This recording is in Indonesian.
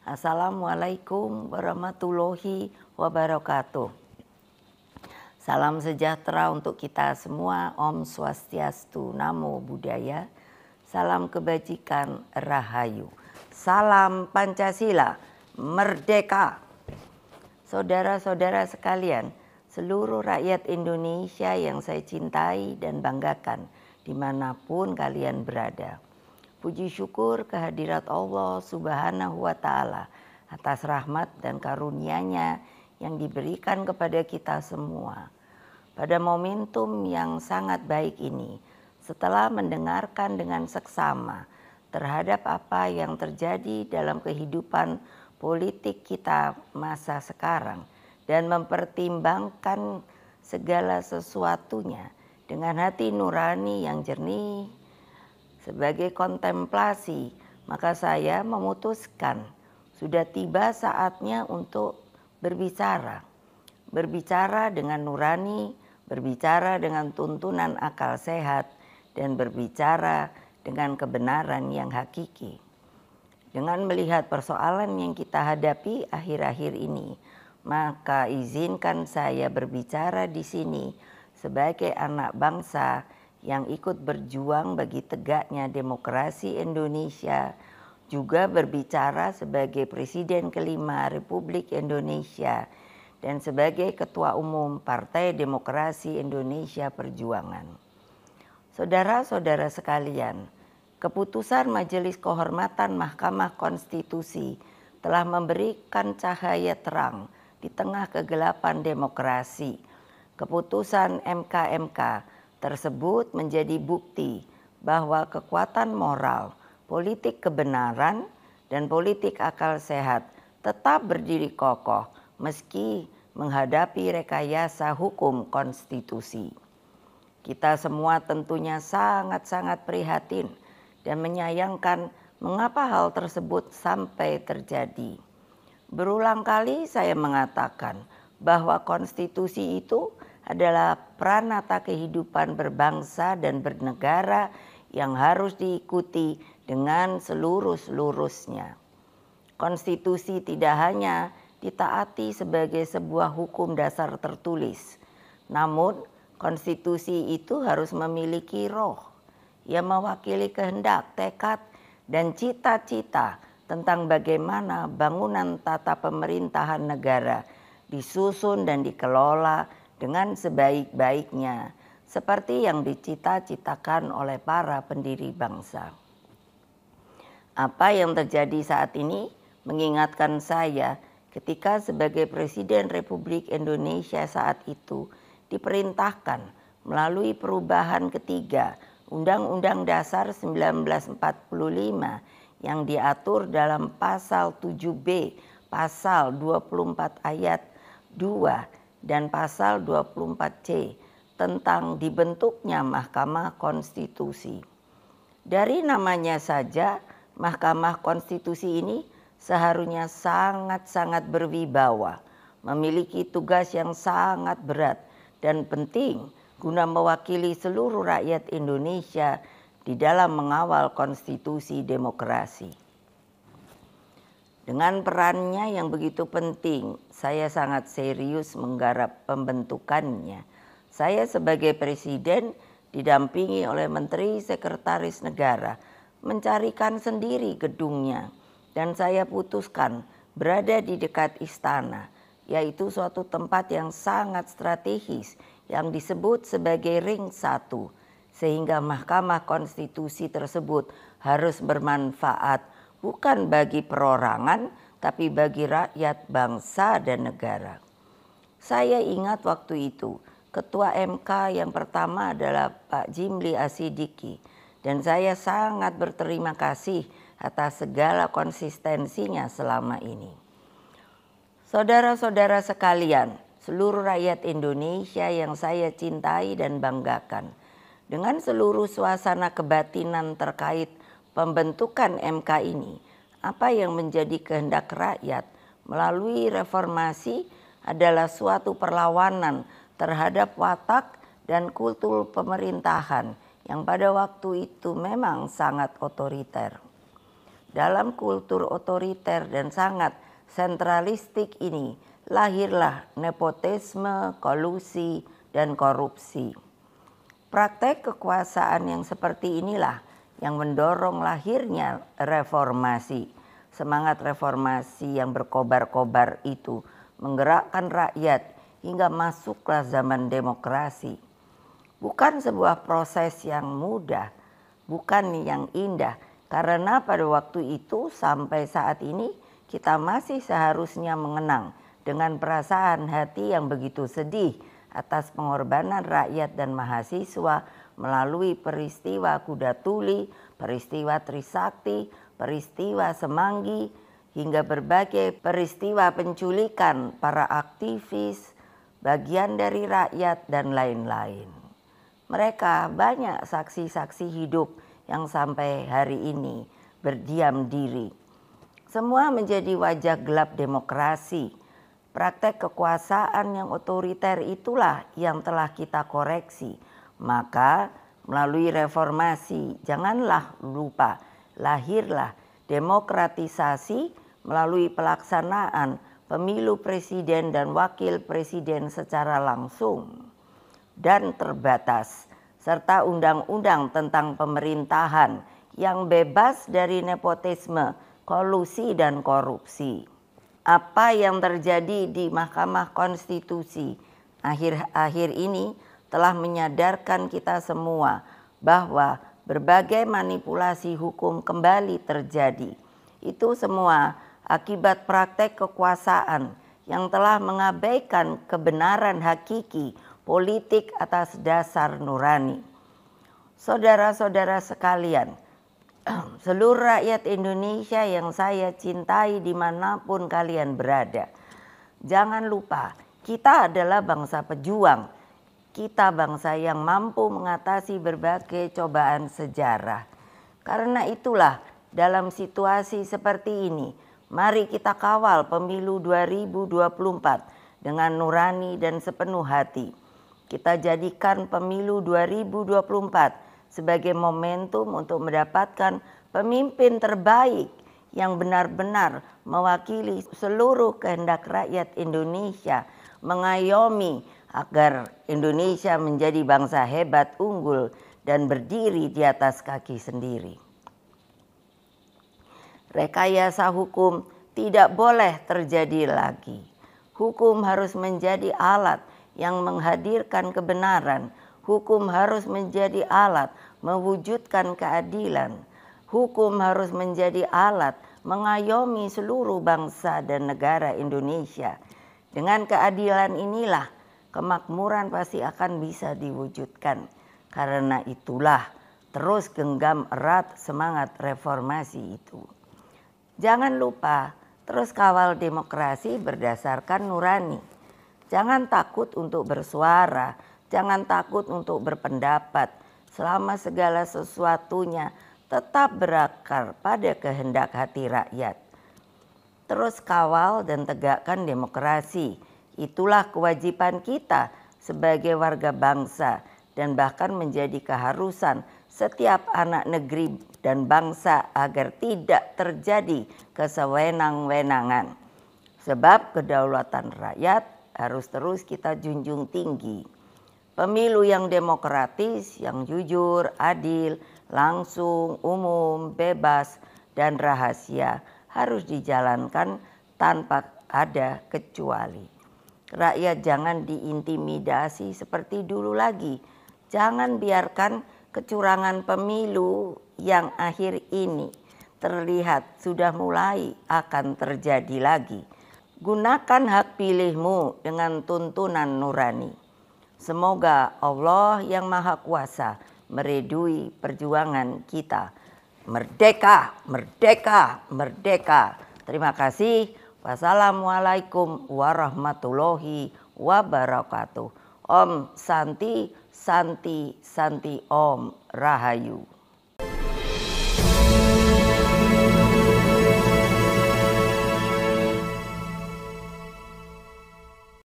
Assalamualaikum warahmatullahi wabarakatuh. Salam sejahtera untuk kita semua. Om Swastiastu, Namo Buddhaya. Salam kebajikan, Rahayu. Salam Pancasila, Merdeka. Saudara-saudara sekalian, seluruh rakyat Indonesia yang saya cintai dan banggakan dimanapun kalian berada. Puji syukur kehadirat Allah Subhanahu wa Ta'ala atas rahmat dan karunia-Nya yang diberikan kepada kita semua. Pada momentum yang sangat baik ini, setelah mendengarkan dengan seksama terhadap apa yang terjadi dalam kehidupan politik kita masa sekarang dan mempertimbangkan segala sesuatunya dengan hati nurani yang jernih, sebagai kontemplasi, maka saya memutuskan sudah tiba saatnya untuk berbicara. Berbicara dengan nurani, berbicara dengan tuntunan akal sehat, dan berbicara dengan kebenaran yang hakiki. Dengan melihat persoalan yang kita hadapi akhir-akhir ini, maka izinkan saya berbicara di sini sebagai anak bangsa yang ikut berjuang bagi tegaknya demokrasi Indonesia, juga berbicara sebagai Presiden kelima Republik Indonesia dan sebagai Ketua Umum Partai Demokrasi Indonesia Perjuangan. Saudara-saudara sekalian, keputusan Majelis Kehormatan Mahkamah Konstitusi telah memberikan cahaya terang di tengah kegelapan demokrasi. Keputusan MK tersebut menjadi bukti bahwa kekuatan moral, politik kebenaran, dan politik akal sehat tetap berdiri kokoh meski menghadapi rekayasa hukum konstitusi. Kita semua tentunya sangat-sangat prihatin dan menyayangkan mengapa hal tersebut sampai terjadi. Berulang kali saya mengatakan bahwa konstitusi itu adalah pranata kehidupan berbangsa dan bernegara yang harus diikuti dengan seluruh-seluruhnya. Konstitusi tidak hanya ditaati sebagai sebuah hukum dasar tertulis, namun konstitusi itu harus memiliki roh yang mewakili kehendak, tekad, dan cita-cita tentang bagaimana bangunan tata pemerintahan negara disusun dan dikelola dengan sebaik-baiknya, seperti yang dicita-citakan oleh para pendiri bangsa. Apa yang terjadi saat ini mengingatkan saya ketika sebagai Presiden Republik Indonesia saat itu diperintahkan melalui perubahan ketiga Undang-Undang Dasar 1945 yang diatur dalam pasal 7B, pasal 24 ayat 2 dan pasal 24C tentang dibentuknya Mahkamah Konstitusi. Dari namanya saja, Mahkamah Konstitusi ini seharusnya sangat-sangat berwibawa, memiliki tugas yang sangat berat dan penting guna mewakili seluruh rakyat Indonesia di dalam mengawal konstitusi demokrasi. Dengan perannya yang begitu penting, saya sangat serius menggarap pembentukannya. Saya sebagai Presiden didampingi oleh Menteri Sekretaris Negara mencarikan sendiri gedungnya, dan saya putuskan berada di dekat istana, yaitu suatu tempat yang sangat strategis yang disebut sebagai Ring 1, sehingga Mahkamah Konstitusi tersebut harus bermanfaat bukan bagi perorangan, tapi bagi rakyat, bangsa, dan negara. Saya ingat waktu itu, Ketua MK yang pertama adalah Pak Jimli Asidiki, dan saya sangat berterima kasih atas segala konsistensinya selama ini. Saudara-saudara sekalian, seluruh rakyat Indonesia yang saya cintai dan banggakan, dengan seluruh suasana kebatinan terkait pembentukan MK ini, apa yang menjadi kehendak rakyat melalui reformasi adalah suatu perlawanan terhadap watak dan kultur pemerintahan yang pada waktu itu memang sangat otoriter. Dalam kultur otoriter dan sangat sentralistik ini lahirlah nepotisme, kolusi, dan korupsi. Praktek kekuasaan yang seperti inilah yang mendorong lahirnya reformasi. Semangat reformasi yang berkobar-kobar itu menggerakkan rakyat hingga masuklah zaman demokrasi. Bukan sebuah proses yang mudah, bukan yang indah, karena pada waktu itu sampai saat ini kita masih seharusnya mengenang dengan perasaan hati yang begitu sedih atas pengorbanan rakyat dan mahasiswa melalui peristiwa Kuda Tuli, peristiwa Trisakti, peristiwa Semanggi, hingga berbagai peristiwa penculikan para aktivis, bagian dari rakyat, dan lain-lain. Mereka banyak saksi-saksi hidup yang sampai hari ini berdiam diri. Semua menjadi wajah gelap demokrasi. Praktek kekuasaan yang otoriter itulah yang telah kita koreksi. Maka melalui reformasi janganlah lupa lahirlah demokratisasi melalui pelaksanaan pemilu presiden dan wakil presiden secara langsung dan terbatas, serta undang-undang tentang pemerintahan yang bebas dari nepotisme, kolusi, dan korupsi. Apa yang terjadi di Mahkamah Konstitusi akhir-akhir ini telah menyadarkan kita semua bahwa berbagai manipulasi hukum kembali terjadi. Itu semua akibat praktek kekuasaan yang telah mengabaikan kebenaran hakiki politik atas dasar nurani. Saudara-saudara sekalian, seluruh rakyat Indonesia yang saya cintai dimanapun kalian berada, jangan lupa kita adalah bangsa pejuang. Kita bangsa yang mampu mengatasi berbagai cobaan sejarah. Karena itulah dalam situasi seperti ini, mari kita kawal pemilu 2024 dengan nurani dan sepenuh hati. Kita jadikan pemilu 2024 sebagai momentum untuk mendapatkan pemimpin terbaik yang benar-benar mewakili seluruh kehendak rakyat Indonesia, mengayomi agar Indonesia menjadi bangsa hebat, unggul, dan berdiri di atas kaki sendiri. Rekayasa hukum tidak boleh terjadi lagi. Hukum harus menjadi alat yang menghadirkan kebenaran. Hukum harus menjadi alat mewujudkan keadilan. Hukum harus menjadi alat mengayomi seluruh bangsa dan negara Indonesia. Dengan keadilan inilah kemakmuran pasti akan bisa diwujudkan. Karena itulah terus genggam erat semangat reformasi itu. Jangan lupa terus kawal demokrasi berdasarkan nurani. Jangan takut untuk bersuara, jangan takut untuk berpendapat, selama segala sesuatunya tetap berakar pada kehendak hati rakyat. Terus kawal dan tegakkan demokrasi. Itulah kewajiban kita sebagai warga bangsa dan bahkan menjadi keharusan setiap anak negeri dan bangsa agar tidak terjadi kesewenang-wenangan. Sebab kedaulatan rakyat harus terus kita junjung tinggi. Pemilu yang demokratis, yang jujur, adil, langsung, umum, bebas, dan rahasia harus dijalankan tanpa ada kecuali. Rakyat jangan diintimidasi seperti dulu lagi. Jangan biarkan kecurangan pemilu yang akhir ini terlihat sudah mulai akan terjadi lagi. Gunakan hak pilihmu dengan tuntunan nurani. Semoga Allah yang Maha Kuasa meridui perjuangan kita. Merdeka, merdeka, merdeka. Terima kasih. Wassalamualaikum warahmatullahi wabarakatuh. Om Santi, Santi, Santi Om Rahayu.